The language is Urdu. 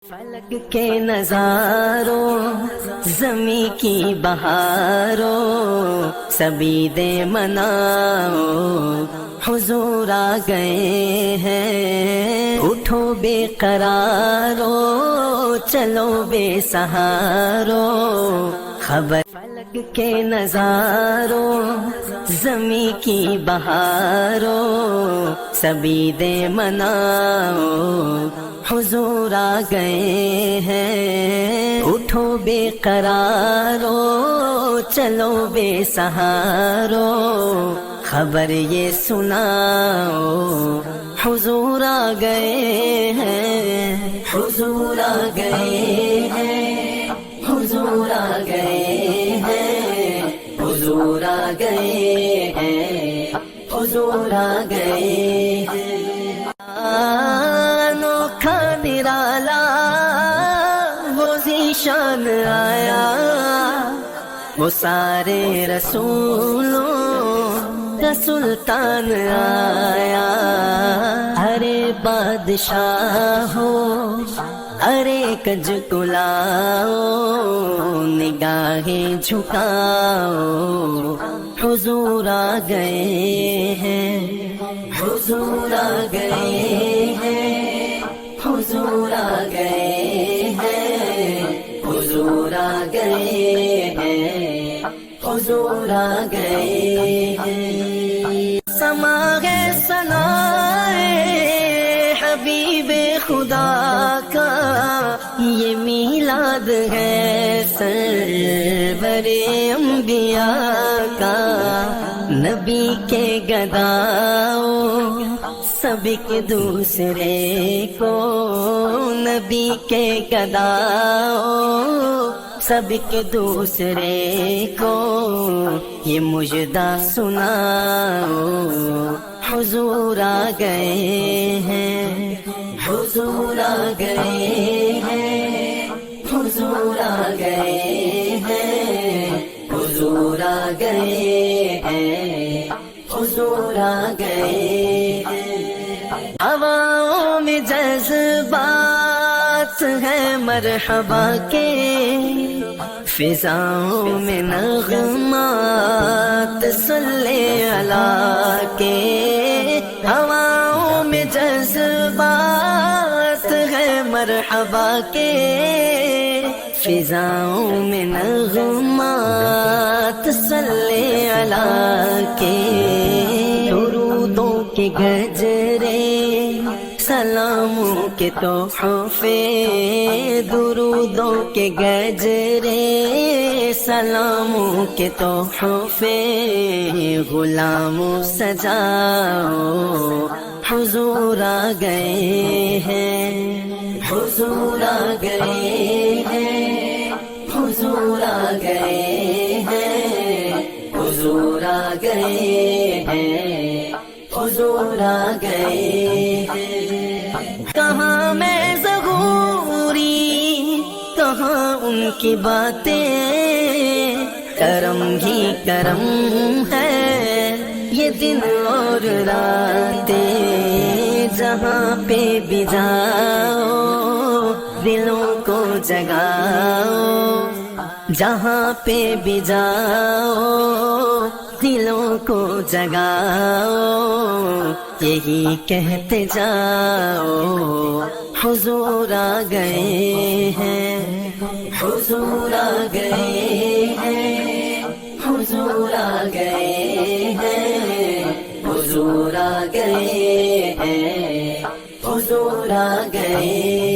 فلک کے نظاروں زمیں کی بہاروں سبھی دے مناؤ حضور آ گئے ہیں اٹھو بے قرارو چلو بے سہارو خبر فلک کے نظاروں زمیں کی بہاروں سبھی دے مناؤ حضور آ گئے ہیں اٹھو بے قرارو چلو بے سہارو خبر یہ سناؤ حضور آ گئے ہیں حضور آ گئے ہیں حضور آ گئے ہیں حضور آ گئے ہیں حضور آ گئے ہیں نرالا وہ ذیشان آیا وہ سارے رسولوں کا سلطان آیا ارے بادشاہ ہو ارے کج کلاؤ نگاہیں جھکاؤ حضور آ گئے ہیں حضور آ گئے ہیں حضور آ گئے ہیں حضور آ گئے ہیں حضور آ گئے ہیں سما ہے ثنائے حبیب خدا کا یہ میلاد ہے سرور انبیاء کا نبی کے گداؤ سب کے دوسرے کو نبی کے گداؤ سب کے دوسرے کو یہ مجدہ سناؤ حضور آ گئے ہیں حضور آ گئے ہیں حضور آ گئے ہیں حضور آ گئے ہیں حضور آ گئے ہیں ہواؤں میں جذبات ہے مرحبا کے فضاؤں میں نغمات صلی اللہ کے ہواؤں میں جذبات ہے مرحبا کے فضاؤں میں نغمات صلی اللہ کے درودوں کے گجرے سلاموں کے تحفے درودوں کے گجرے سلاموں کے تحفے غلاموں سجاؤ حضور آ گئے ہیں حضور آ گئے ہیں حضور آ گئے ہیں حضور آ گئے ہیں حضور آ گئے ہیں کہاں میں ظہوری کہاں ان کی باتیں کرم ہی کرم ہے یہ دن اور راتیں جہاں پہ بھی جاؤ دلوں کو جگاؤ جہاں پہ بھی جاؤ دلوں کو جگاؤ یہی کہتے جاؤ حضور آ گئے ہیں حضور آ گئے ہیں حضور آ گئے ہیں حضور آ گئے ہیں حضور آ گئے